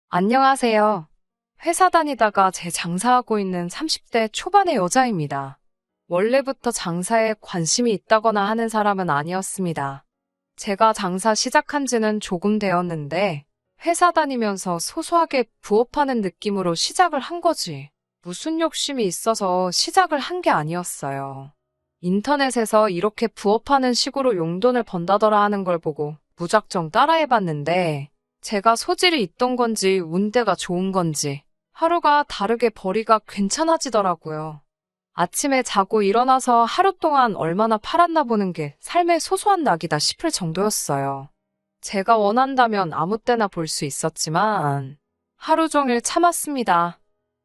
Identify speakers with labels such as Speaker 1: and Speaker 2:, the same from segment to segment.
Speaker 1: 안녕하세요. 회사 다니다가 재장사하고 있는 30대 초반의 여자입니다. 원래부터 장사에 관심이 있다거나 하는 사람은 아니었습니다. 제가 장사 시작한 지는 조금 되었는데 회사 다니면서 소소하게 부업하는 느낌으로 시작을 한 거지. 무슨 욕심이 있어서 시작을 한 게 아니었어요. 인터넷에서 이렇게 부업하는 식으로 용돈을 번다더라 하는 걸 보고 무작정 따라해봤는데 제가 소질이 있던 건지 운대가 좋은 건지 하루가 다르게 벌이가 괜찮아지더라고요. 아침에 자고 일어나서 하루 동안 얼마나 팔았나 보는 게 삶의 소소한 낙이다 싶을 정도였어요. 제가 원한다면 아무 때나 볼 수 있었지만 하루 종일 참았습니다.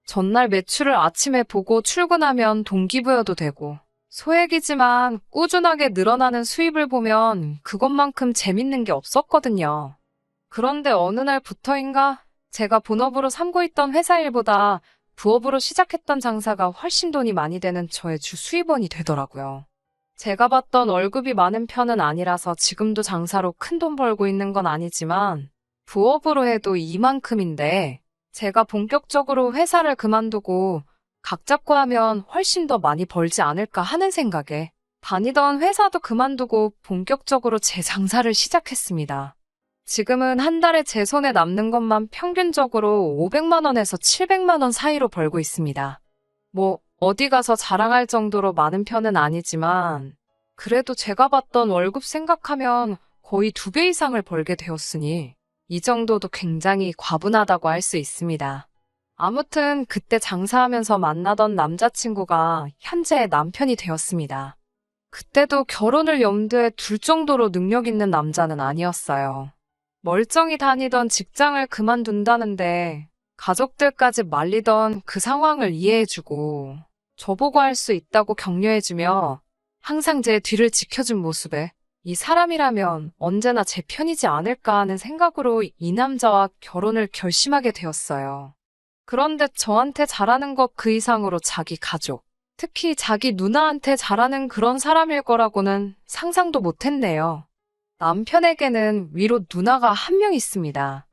Speaker 1: 전날 매출을 아침에 보고 출근하면 동기부여도 되고 소액이지만 꾸준하게 늘어나는 수입을 보면 그것만큼 재밌는 게 없었거든요. 그런데 어느 날부터인가 제가 본업으로 삼고 있던 회사 일보다 부업으로 시작했던 장사가 훨씬 돈이 많이 되는 저의 주 수입원이 되더라고요. 제가 받던 월급이 많은 편은 아니라서 지금도 장사로 큰 돈 벌고 있는 건 아니지만 부업으로 해도 이만큼인데 제가 본격적으로 회사를 그만두고 각 잡고 하면 훨씬 더 많이 벌지 않을까 하는 생각에 다니던 회사도 그만두고 본격적으로 제 장사를 시작했습니다. 지금은 한 달에 제 손에 남는 것만 평균적으로 500만 원에서 700만 원 사이로 벌고 있습니다. 뭐 어디 가서 자랑할 정도로 많은 편은 아니지만 그래도 제가 받던 월급 생각하면 거의 2배 이상을 벌게 되었으니 이 정도도 굉장히 과분하다고 할 수 있습니다. 아무튼 그때 장사하면서 만나던 남자친구가 현재 남편이 되었습니다. 그때도 결혼을 염두에 둘 정도로 능력 있는 남자는 아니었어요. 멀쩡히 다니던 직장을 그만둔다는데 가족들까지 말리던 그 상황을 이해해주고 저보고 할 수 있다고 격려해주며 항상 제 뒤를 지켜준 모습에 이 사람이라면 언제나 제 편이지 않을까 하는 생각으로 이 남자와 결혼을 결심하게 되었어요. 그런데 저한테 잘하는 것 그 이상으로 자기 가족, 특히 자기 누나한테 잘하는 그런 사람일 거라고는 상상도 못했네요. 남편에게는 위로 누나가 한 명 있습니다.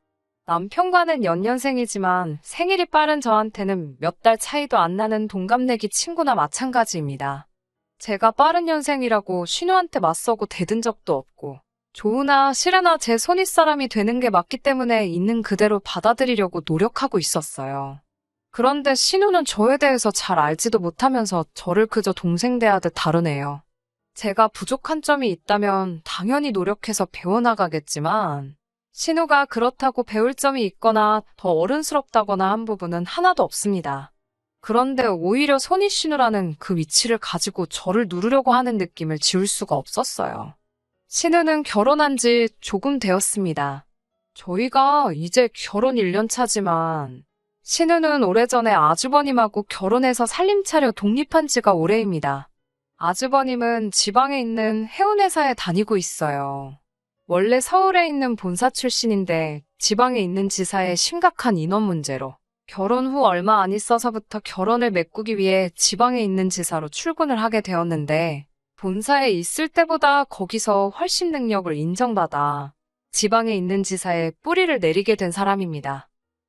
Speaker 1: 남편과는 연년생이지만 생일이 빠른 저한테는 몇 달 차이도 안 나는 동갑내기 친구나 마찬가지입니다. 제가 빠른 년생이라고 신우한테 맞서고 대든 적도 없고 좋으나 싫으나 제 손윗사람이 되는 게 맞기 때문에 있는 그대로 받아들이려고 노력하고 있었어요. 그런데 신우는 저에 대해서 잘 알지도 못하면서 저를 그저 동생 대하듯 다루네요. 제가 부족한 점이 있다면 당연히 노력해서 배워나가겠지만 신우가 그렇다고 배울 점이 있거나 더 어른스럽다거나 한 부분은 하나도 없습니다. 그런데 오히려 손윗신우라는 그 위치를 가지고 저를 누르려고 하는 느낌을 지울 수가 없었어요. 신우는 결혼한 지 조금 되었습니다. 저희가 이제 결혼 1년 차지만 신우는 오래전에 아주버님하고 결혼해서 살림 차려 독립한 지가 오래입니다. 아주버님은 지방에 있는 해운회사에 다니고 있어요. 원래 서울에 있는 본사 출신인데 지방에 있는 지사의 심각한 인원 문제로 결혼 후 얼마 안 있어서부터 결혼을 메꾸기 위해 지방에 있는 지사로 출근을 하게 되었는데 본사에 있을 때보다 거기서 훨씬 능력을 인정받아 지방에 있는 지사에 뿌리를 내리게 된 사람입니다.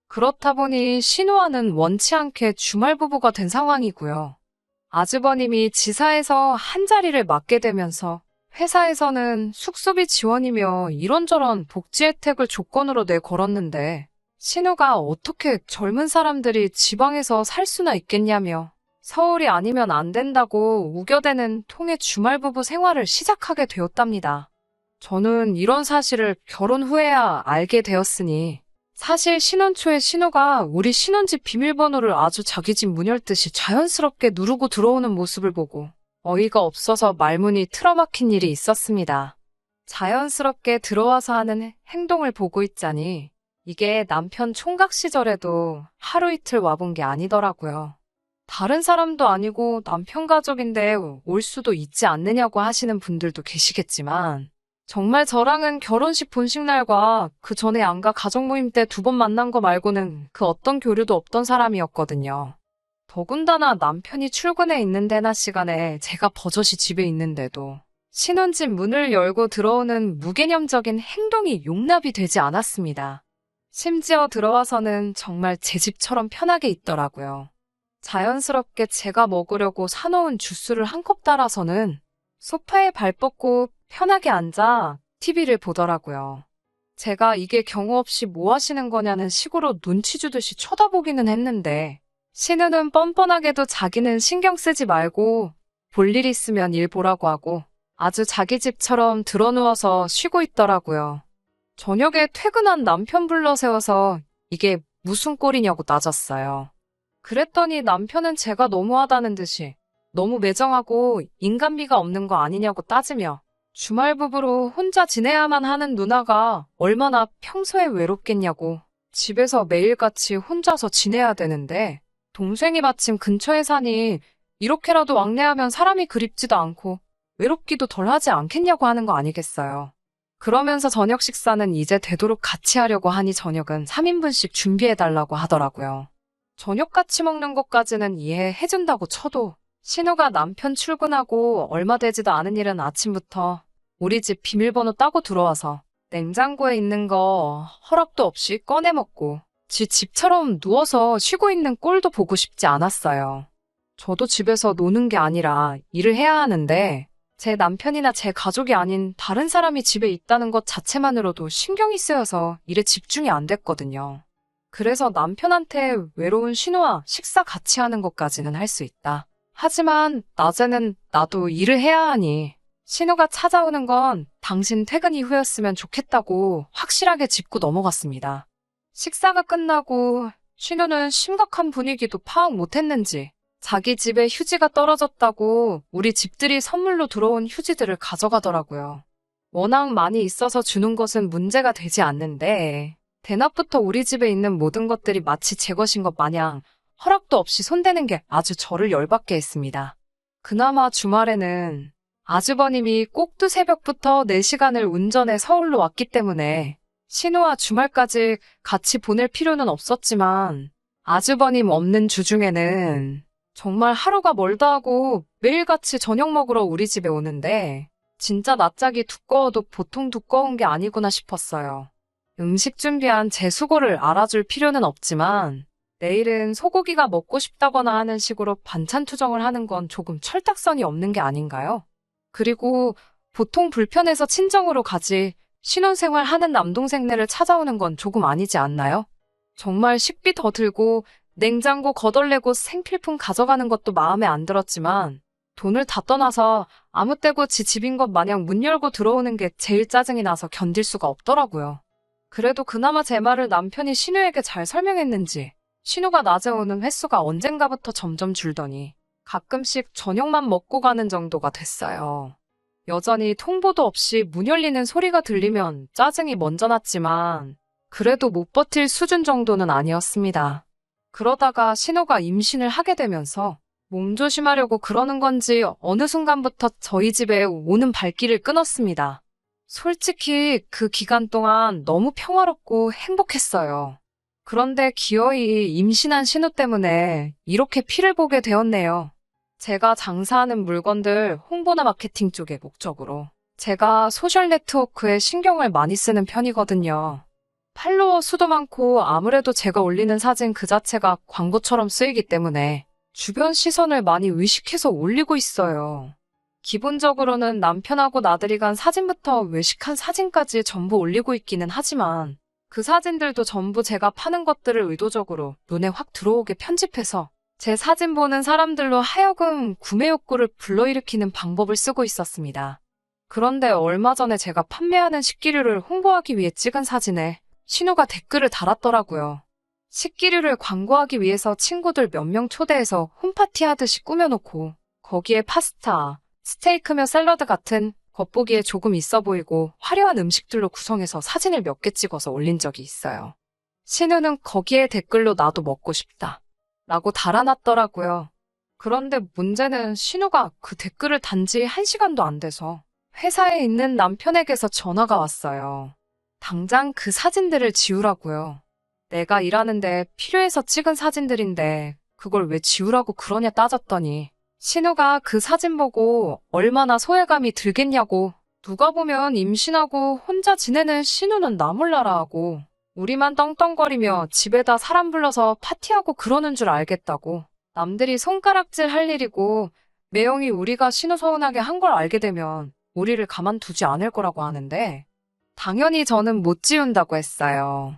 Speaker 1: 그렇다 보니 신우와는 원치 않게 주말 부부가 된 상황이고요. 아주버님이 지사에서 한 자리를 맡게 되면서 회사에서는 숙소비 지원이며 이런저런 복지 혜택을 조건으로 내걸었는데 신우가 어떻게 젊은 사람들이 지방에서 살 수나 있겠냐며 서울이 아니면 안 된다고 우겨대는 통의 주말 부부 생활을 시작하게 되었답니다. 저는 이런 사실을 결혼 후에야 알게 되었으니 사실 신혼 초에 신우가 우리 신혼집 비밀번호를 아주 자기 집 문 열듯이 자연스럽게 누르고 들어오는 모습을 보고 어이가 없어서 말문이 틀어막힌 일이 있었습니다. 자연스럽게 들어와서 하는 행동을 보고 있자니 이게 남편 총각 시절에도 하루 이틀 와본 게 아니더라고요. 다른 사람도 아니고 남편 가족인데 올 수도 있지 않느냐고 하시는 분들도 계시겠지만 정말 저랑은 결혼식 본식 날과 그 전에 안가 가족 모임 때 2번 만난 거 말고는 그 어떤 교류도 없던 사람이었거든요. 더군다나 남편이 출근해 있는 데나 시간에 제가 버젓이 집에 있는데도 신혼집 문을 열고 들어오는 무개념적인 행동이 용납이 되지 않았습니다. 심지어 들어와서는 정말 제 집처럼 편하게 있더라고요. 자연스럽게 제가 먹으려고 사놓은 주스를 한 컵 따라서는 소파에 발 뻗고 편하게 앉아 TV를 보더라고요. 제가 이게 경우 없이 뭐 하시는 거냐는 식으로 눈치 주듯이 쳐다보기는 했는데, 신우는 뻔뻔하게도 자기는 신경 쓰지 말고 볼 일 있으면 일 보라고 하고 아주 자기 집처럼 드러누워서 쉬고 있더라고요. 저녁에 퇴근한 남편 불러 세워서 이게 무슨 꼴이냐고 따졌어요. 그랬더니 남편은 제가 너무하다는 듯이 너무 매정하고 인간미가 없는 거 아니냐고 따지며 주말 부부로 혼자 지내야만 하는 누나가 얼마나 평소에 외롭겠냐고, 집에서 매일같이 혼자서 지내야 되는데 동생이 마침 근처에 사니 이렇게라도 왕래하면 사람이 그립지도 않고 외롭기도 덜하지 않겠냐고 하는 거 아니겠어요. 그러면서 저녁 식사는 이제 되도록 같이 하려고 하니 저녁은 3인분씩 준비해달라고 하더라고요. 저녁 같이 먹는 것까지는 이해해준다고 쳐도 신우가 남편 출근하고 얼마 되지도 않은 일은 아침부터 우리 집 비밀번호 따고 들어와서 냉장고에 있는 거 허락도 없이 꺼내 먹고 지 집처럼 누워서 쉬고 있는 꼴도 보고 싶지 않았어요. 저도 집에서 노는 게 아니라 일을 해야 하는데 제 남편이나 제 가족이 아닌 다른 사람이 집에 있다는 것 자체만으로도 신경이 쓰여서 일에 집중이 안 됐거든요. 그래서 남편한테 외로운 신우와 식사 같이 하는 것까지는 할 수 있다. 하지만 낮에는 나도 일을 해야 하니 신우가 찾아오는 건 당신 퇴근 이후였으면 좋겠다고 확실하게 짚고 넘어갔습니다. 식사가 끝나고 신우는 심각한 분위기도 파악 못했는지 자기 집에 휴지가 떨어졌다고 우리 집들이 선물로 들어온 휴지들을 가져가더라고요. 워낙 많이 있어서 주는 것은 문제가 되지 않는데 대낮부터 우리 집에 있는 모든 것들이 마치 제 것인 것 마냥 허락도 없이 손대는 게 아주 저를 열받게 했습니다. 그나마 주말에는 아주버님이 꼭두 새벽부터 4시간을 운전해 서울로 왔기 때문에 신우와 주말까지 같이 보낼 필요는 없었지만 아주버님 없는 주중에는 정말 하루가 멀다 하고 매일같이 저녁 먹으러 우리 집에 오는데 진짜 낯짝이 두꺼워도 보통 두꺼운 게 아니구나 싶었어요. 음식 준비한 제 수고를 알아줄 필요는 없지만 내일은 소고기가 먹고 싶다거나 하는 식으로 반찬 투정을 하는 건 조금 철딱선이 없는 게 아닌가요? 그리고 보통 불편해서 친정으로 가지 신혼생활 하는 남동생네를 찾아오는 건 조금 아니지 않나요? 정말 식비 더 들고 냉장고 거덜내고 생필품 가져가는 것도 마음에 안 들었지만 돈을 다 떠나서 아무 때고 지 집인 것 마냥 문 열고 들어오는 게 제일 짜증이 나서 견딜 수가 없더라고요. 그래도 그나마 제 말을 남편이 신우에게 잘 설명했는지 신우가 낮에 오는 횟수가 언젠가부터 점점 줄더니 가끔씩 저녁만 먹고 가는 정도가 됐어요. 여전히 통보도 없이 문 열리는 소리가 들리면 짜증이 먼저 났지만 그래도 못 버틸 수준 정도는 아니었습니다. 그러다가 신우가 임신을 하게 되면서 몸조심하려고 그러는 건지 어느 순간부터 저희 집에 오는 발길을 끊었습니다. 솔직히 그 기간 동안 너무 평화롭고 행복했어요. 그런데 기어이 임신한 신우 때문에 이렇게 피를 보게 되었네요. 제가 장사하는 물건들 홍보나 마케팅 쪽의 목적으로 제가 소셜 네트워크에 신경을 많이 쓰는 편이거든요. 팔로워 수도 많고 아무래도 제가 올리는 사진 그 자체가 광고처럼 쓰이기 때문에 주변 시선을 많이 의식해서 올리고 있어요. 기본적으로는 남편하고 나들이 간 사진부터 외식한 사진까지 전부 올리고 있기는 하지만 그 사진들도 전부 제가 파는 것들을 의도적으로 눈에 확 들어오게 편집해서 제 사진 보는 사람들로 하여금 구매 욕구를 불러일으키는 방법을 쓰고 있었습니다. 그런데 얼마 전에 제가 판매하는 식기류를 홍보하기 위해 찍은 사진에 신우가 댓글을 달았더라고요. 식기류를 광고하기 위해서 친구들 몇 명 초대해서 홈파티 하듯이 꾸며놓고 거기에 파스타, 스테이크며 샐러드 같은 겉보기에 조금 있어 보이고 화려한 음식들로 구성해서 사진을 몇 개 찍어서 올린 적이 있어요. 신우는 거기에 댓글로 나도 먹고 싶다 라고 달아놨더라고요. 그런데 문제는 신우가 그 댓글을 단지 1시간도 안 돼서 회사에 있는 남편에게서 전화가 왔어요. 당장 그 사진들을 지우라고요. 내가 일하는데 필요해서 찍은 사진들인데 그걸 왜 지우라고 그러냐 따졌더니 신우가 그 사진 보고 얼마나 소외감이 들겠냐고, 누가 보면 임신하고 혼자 지내는 신우는 나 몰라라 하고 우리만 떵떵거리며 집에다 사람 불러서 파티하고 그러는 줄 알겠다고. 남들이 손가락질 할 일이고 매형이 우리가 신우 서운하게 한 걸 알게 되면 우리를 가만두지 않을 거라고 하는데 당연히 저는 못 지운다고 했어요.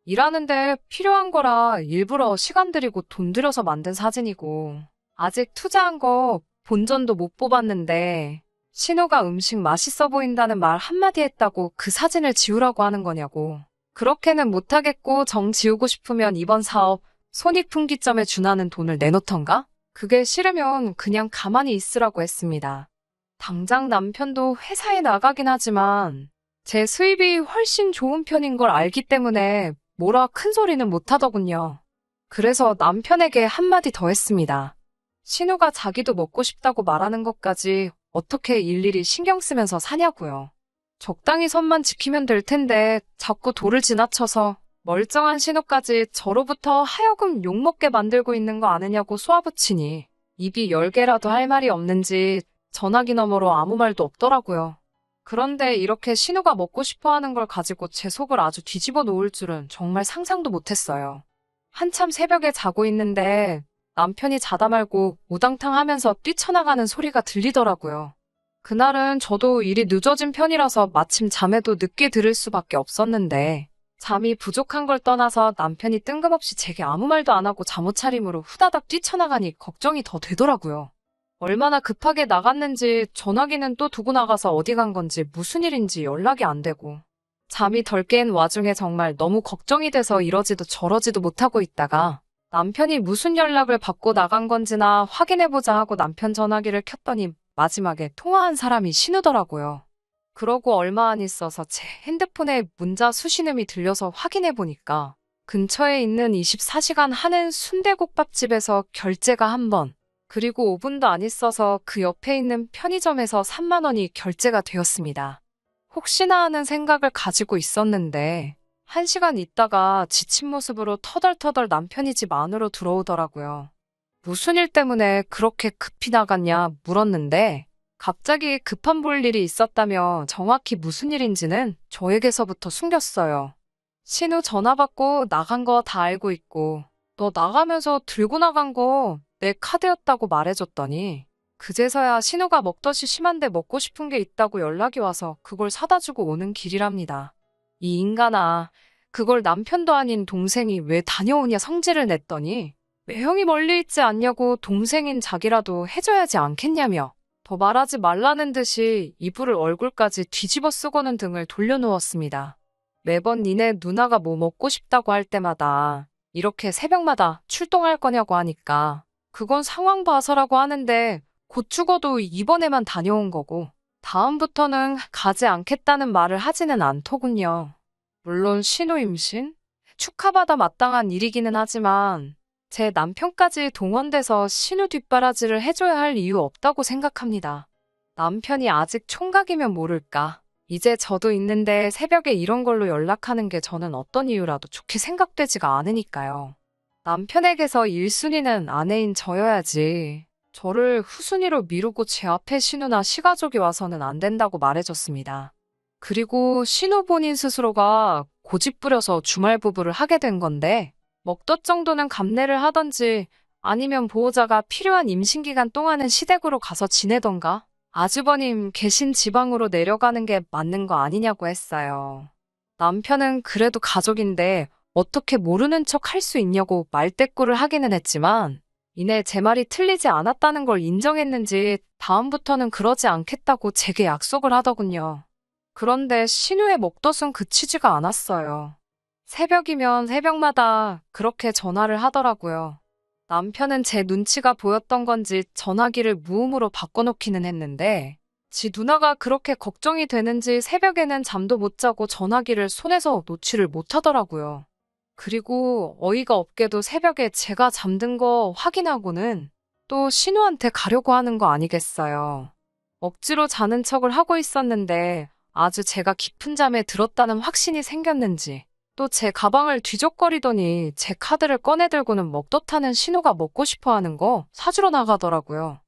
Speaker 1: 일하는데 필요한 거라 일부러 시간 들이고 돈 들여서 만든 사진이고 아직 투자한 거 본전도 못 뽑았는데 신우가 음식 맛있어 보인다는 말 한마디 했다고 그 사진을 지우라고 하는 거냐고. 그렇게는 못하겠고 정 지우고 싶으면 이번 사업 손익분기점에 준하는 돈을 내놓던가? 그게 싫으면 그냥 가만히 있으라고 했습니다. 당장 남편도 회사에 나가긴 하지만 제 수입이 훨씬 좋은 편인 걸 알기 때문에 뭐라 큰 소리는 못 하더군요. 그래서 남편에게 한마디 더 했습니다. 신우가 자기도 먹고 싶다고 말하는 것까지 어떻게 일일이 신경 쓰면서 사냐고요. 적당히 선만 지키면 될 텐데 자꾸 도를 지나쳐서 멀쩡한 신우까지 저로부터 하여금 욕먹게 만들고 있는 거 아느냐고 쏘아붙이니 입이 10개라도 할 말이 없는지 전화기 너머로 아무 말도 없더라고요. 그런데 이렇게 신우가 먹고 싶어 하는 걸 가지고 제 속을 아주 뒤집어 놓을 줄은 정말 상상도 못했어요. 한참 새벽에 자고 있는데 남편이 자다 말고 우당탕 하면서 뛰쳐나가는 소리가 들리더라고요. 그날은 저도 일이 늦어진 편이라서 마침 잠에도 늦게 들을 수밖에 없었는데 잠이 부족한 걸 떠나서 남편이 뜬금없이 제게 아무 말도 안 하고 잠옷 차림으로 후다닥 뛰쳐나가니 걱정이 더 되더라고요. 얼마나 급하게 나갔는지 전화기는 또 두고 나가서 어디 간 건지 무슨 일인지 연락이 안 되고 잠이 덜 깬 와중에 정말 너무 걱정이 돼서 이러지도 저러지도 못하고 있다가 남편이 무슨 연락을 받고 나간 건지나 확인해보자 하고 남편 전화기를 켰더니 마지막에 통화한 사람이 신우더라고요. 그러고 얼마 안 있어서 제 핸드폰에 문자 수신음이 들려서 확인해보니까 근처에 있는 24시간 하는 순대국밥집에서 결제가 한 번, 그리고 5분도 안 있어서 그 옆에 있는 편의점에서 3만 원이 결제가 되었습니다. 혹시나 하는 생각을 가지고 있었는데 1시간 있다가 지친 모습으로 터덜터덜 남편이 집 안으로 들어오더라고요. 무슨 일 때문에 그렇게 급히 나갔냐 물었는데 갑자기 급한 볼 일이 있었다며 정확히 무슨 일인지는 저에게서부터 숨겼어요. 신우 전화 받고 나간 거 다 알고 있고 너 나가면서 들고 나간 거 내 카드였다고 말해줬더니 그제서야 신우가 먹덧이 심한데 먹고 싶은 게 있다고 연락이 와서 그걸 사다 주고 오는 길이랍니다. 이 인간아, 그걸 남편도 아닌 동생이 왜 다녀오냐 성질을 냈더니 왜 형이 멀리 있지 않냐고 동생인 자기라도 해줘야지 않겠냐며 더 말하지 말라는 듯이 이불을 얼굴까지 뒤집어 쓰고는 등을 돌려누웠습니다. 매번 니네 누나가 뭐 먹고 싶다고 할 때마다 이렇게 새벽마다 출동할 거냐고 하니까 그건 상황 봐서라고 하는데 곧 죽어도 이번에만 다녀온 거고 다음부터는 가지 않겠다는 말을 하지는 않더군요. 물론 신우 임신? 축하받아 마땅한 일이기는 하지만 제 남편까지 동원돼서 신우 뒷바라지를 해줘야 할 이유 없다고 생각합니다. 남편이 아직 총각이면 모를까. 이제 저도 있는데 새벽에 이런 걸로 연락하는 게 저는 어떤 이유라도 좋게 생각되지가 않으니까요. 남편에게서 1순위는 아내인 저여야지. 저를 후순위로 미루고 제 앞에 신우나 시가족이 와서는 안 된다고 말해줬습니다. 그리고 신우 본인 스스로가 고집 부려서 주말 부부를 하게 된 건데 먹덧 정도는 감내를 하던지 아니면 보호자가 필요한 임신기간 동안은 시댁으로 가서 지내던가 아주버님 계신 지방으로 내려가는 게 맞는 거 아니냐고 했어요. 남편은 그래도 가족인데 어떻게 모르는 척 할 수 있냐고 말대꾸를 하기는 했지만 이내 제 말이 틀리지 않았다는 걸 인정했는지 다음부터는 그러지 않겠다고 제게 약속을 하더군요. 그런데 신우의 먹덧은 그치지가 않았어요. 새벽이면 새벽마다 그렇게 전화를 하더라고요. 남편은 제 눈치가 보였던 건지 전화기를 무음으로 바꿔놓기는 했는데 지 누나가 그렇게 걱정이 되는지 새벽에는 잠도 못 자고 전화기를 손에서 놓지를 못하더라고요. 그리고 어이가 없게도 새벽에 제가 잠든 거 확인하고는 또 신우한테 가려고 하는 거 아니겠어요. 억지로 자는 척을 하고 있었는데 아주 제가 깊은 잠에 들었다는 확신이 생겼는지 또 제 가방을 뒤적거리더니 제 카드를 꺼내들고는 먹덧하는 신우가 먹고 싶어 하는 거 사주러 나가더라고요.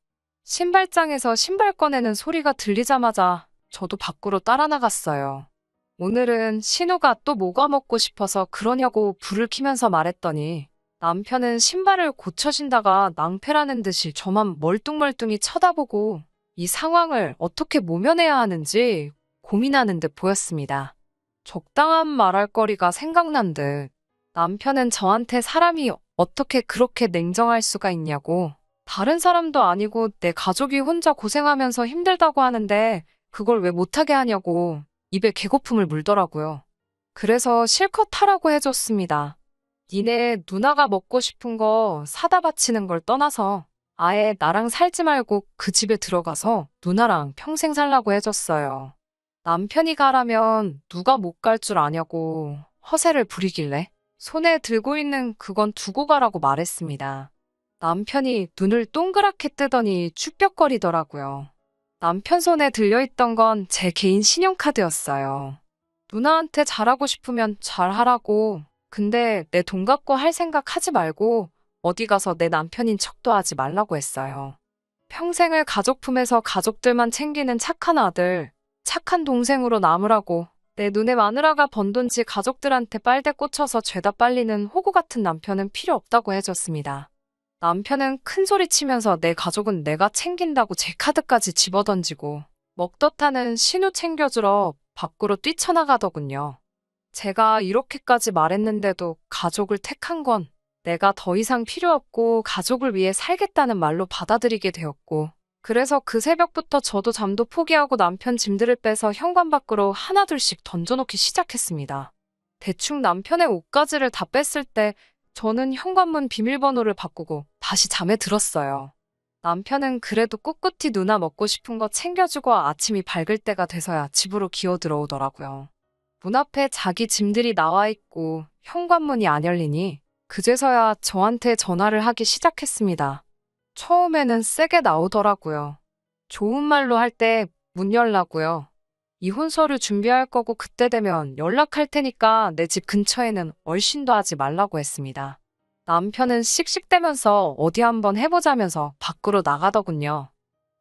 Speaker 1: 신발장에서 신발 꺼내는 소리가 들리자마자 저도 밖으로 따라 나갔어요. 오늘은 신우가 또 뭐가 먹고 싶어서 그러냐고 불을 켜면서 말했더니 남편은 신발을 고쳐 신다가 낭패라는 듯이 저만 멀뚱멀뚱히 쳐다보고 이 상황을 어떻게 모면해야 하는지 고민하는 듯 보였습니다. 적당한 말할 거리가 생각난 듯 남편은 저한테 사람이 어떻게 그렇게 냉정할 수가 있냐고, 다른 사람도 아니고 내 가족이 혼자 고생하면서 힘들다고 하는데 그걸 왜 못하게 하냐고 입에 개거품을 물더라고요. 그래서 실컷 하라고 해줬습니다. 니네 누나가 먹고 싶은 거 사다 바치는 걸 떠나서 아예 나랑 살지 말고 그 집에 들어가서 누나랑 평생 살라고 해줬어요. 남편이 가라면 누가 못 갈 줄 아냐고 허세를 부리길래 손에 들고 있는 그건 두고 가라고 말했습니다. 남편이 눈을 동그랗게 뜨더니 축벽거리더라고요. 남편 손에 들려있던 건 제 개인 신용카드였어요. 누나한테 잘하고 싶으면 잘하라고. 근데 내 돈 갖고 할 생각 하지 말고 어디 가서 내 남편인 척도 하지 말라고 했어요. 평생을 가족 품에서 가족들만 챙기는 착한 아들, 착한 동생으로 남으라고. 내 눈에 마누라가 번 돈지 가족들한테 빨대 꽂혀서 죄다 빨리는 호구 같은 남편은 필요 없다고 해줬습니다. 남편은 큰 소리 치면서 내 가족은 내가 챙긴다고 제 카드까지 집어던지고 먹덧하는 신우 챙겨주러 밖으로 뛰쳐나가더군요. 제가 이렇게까지 말했는데도 가족을 택한 건 내가 더 이상 필요 없고 가족을 위해 살겠다는 말로 받아들이게 되었고, 그래서 그 새벽부터 저도 잠도 포기하고 남편 짐들을 빼서 현관 밖으로 하나둘씩 던져놓기 시작했습니다. 대충 남편의 옷가지를 다 뺐을 때 저는 현관문 비밀번호를 바꾸고 다시 잠에 들었어요. 남편은 그래도 꿋꿋이 누나 먹고 싶은 거 챙겨주고 아침이 밝을 때가 돼서야 집으로 기어 들어오더라고요. 문 앞에 자기 짐들이 나와 있고 현관문이 안 열리니 그제서야 저한테 전화를 하기 시작했습니다. 처음에는 세게 나오더라고요. 좋은 말로 할 때 문 열라고요. 이혼 서류 준비할 거고 그때 되면 연락할 테니까 내 집 근처에는 얼씬도 하지 말라고 했습니다. 남편은 씩씩대면서 어디 한번 해보자면서 밖으로 나가더군요.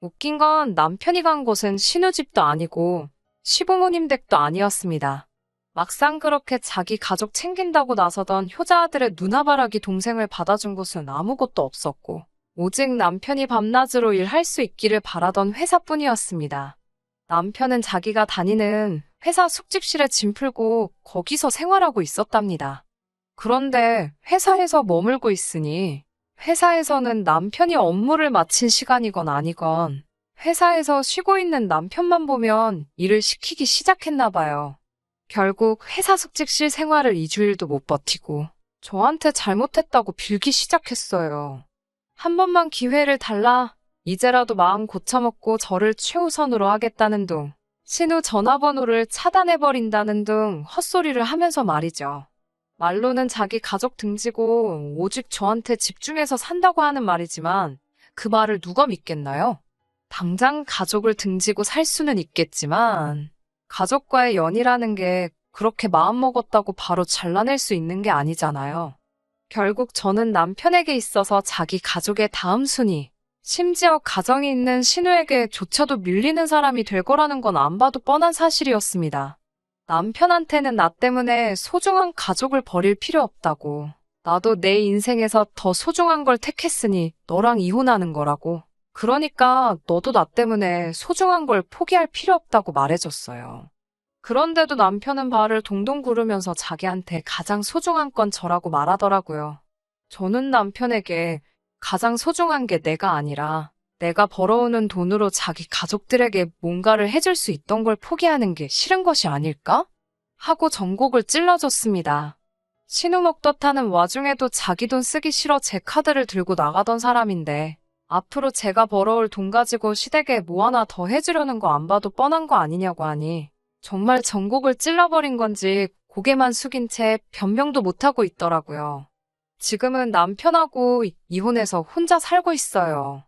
Speaker 1: 웃긴 건 남편이 간 곳은 신우집도 아니고 시부모님 댁도 아니었습니다. 막상 그렇게 자기 가족 챙긴다고 나서던 효자아들의 누나바라기 동생을 받아준 곳은 아무것도 없었고 오직 남편이 밤낮으로 일할 수 있기를 바라던 회사뿐이었습니다. 남편은 자기가 다니는 회사 숙직실에 짐 풀고 거기서 생활하고 있었답니다. 그런데 회사에서 머물고 있으니 회사에서는 남편이 업무를 마친 시간이건 아니건 회사에서 쉬고 있는 남편만 보면 일을 시키기 시작했나 봐요. 결국 회사 숙직실 생활을 2주일도 못 버티고 저한테 잘못했다고 빌기 시작했어요. 한 번만 기회를 달라. 이제라도 마음 고쳐먹고 저를 최우선으로 하겠다는 둥, 신우 전화번호를 차단해버린다는 등 헛소리를 하면서 말이죠. 말로는 자기 가족 등지고 오직 저한테 집중해서 산다고 하는 말이지만 그 말을 누가 믿겠나요? 당장 가족을 등지고 살 수는 있겠지만 가족과의 연이라는 게 그렇게 마음먹었다고 바로 잘라낼 수 있는 게 아니잖아요. 결국 저는 남편에게 있어서 자기 가족의 다음 순위, 심지어 가정이 있는 신우에게조차도 밀리는 사람이 될 거라는 건 안 봐도 뻔한 사실이었습니다. 남편한테는 나 때문에 소중한 가족을 버릴 필요 없다고. 나도 내 인생에서 더 소중한 걸 택했으니 너랑 이혼하는 거라고. 그러니까 너도 나 때문에 소중한 걸 포기할 필요 없다고 말해줬어요. 그런데도 남편은 발을 동동 구르면서 자기한테 가장 소중한 건 저라고 말하더라고요. 저는 남편에게 가장 소중한 게 내가 아니라 내가 벌어오는 돈으로 자기 가족들에게 뭔가를 해줄 수 있던 걸 포기하는 게 싫은 것이 아닐까? 하고 전곡을 찔러줬습니다. 신우 먹덧하는 와중에도 자기 돈 쓰기 싫어 제 카드를 들고 나가던 사람인데 앞으로 제가 벌어올 돈 가지고 시댁에 뭐 하나 더 해주려는 거 안 봐도 뻔한 거 아니냐고 하니 정말 전곡을 찔러버린 건지 고개만 숙인 채 변명도 못하고 있더라고요. 지금은 남편하고 이혼해서 혼자 살고 있어요.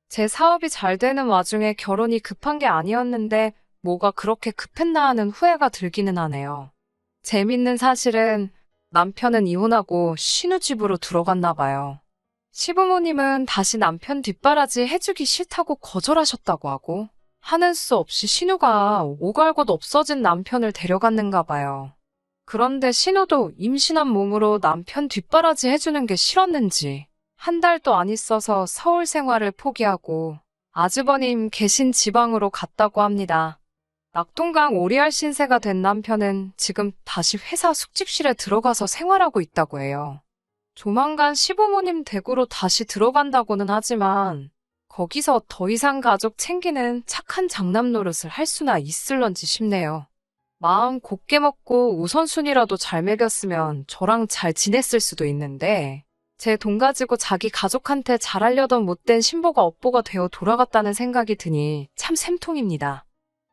Speaker 1: 제 사업이 잘 되는 와중에 결혼이 급한 게 아니었는데 뭐가 그렇게 급했나 하는 후회가 들기는 하네요. 재밌는 사실은 남편은 이혼하고 신우집으로 들어갔나 봐요. 시부모님은 다시 남편 뒷바라지 해주기 싫다고 거절하셨다고 하고 하는 수 없이 신우가 오갈 곳 없어진 남편을 데려갔는가 봐요. 그런데 신우도 임신한 몸으로 남편 뒷바라지 해주는 게 싫었는지 한 달도 안 있어서 서울 생활을 포기하고 아주버님 계신 지방으로 갔다고 합니다. 낙동강 오리알 신세가 된 남편은 지금 다시 회사 숙직실에 들어가서 생활하고 있다고 해요. 조만간 시부모님 댁으로 다시 들어간다고는 하지만 거기서 더 이상 가족 챙기는 착한 장남 노릇을 할 수나 있을런지 싶네요. 마음 곱게 먹고 우선순위라도 잘 먹였으면 저랑 잘 지냈을 수도 있는데 제 돈 가지고 자기 가족한테 잘하려던 못된 신보가 업보가 되어 돌아갔다는 생각이 드니 참 샘통입니다.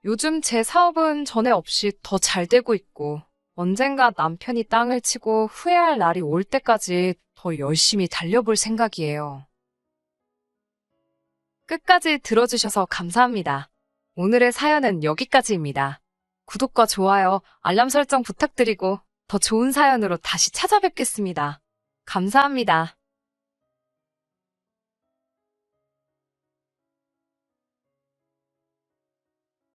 Speaker 1: 요즘 제 사업은 전에 없이 더 잘 되고 있고 언젠가 남편이 땅을 치고 후회할 날이 올 때까지 더 열심히 달려볼 생각이에요. 끝까지 들어주셔서 감사합니다. 오늘의 사연은 여기까지입니다. 구독과 좋아요, 알람 설정 부탁드리고 더 좋은 사연으로 다시 찾아뵙겠습니다. 감사합니다.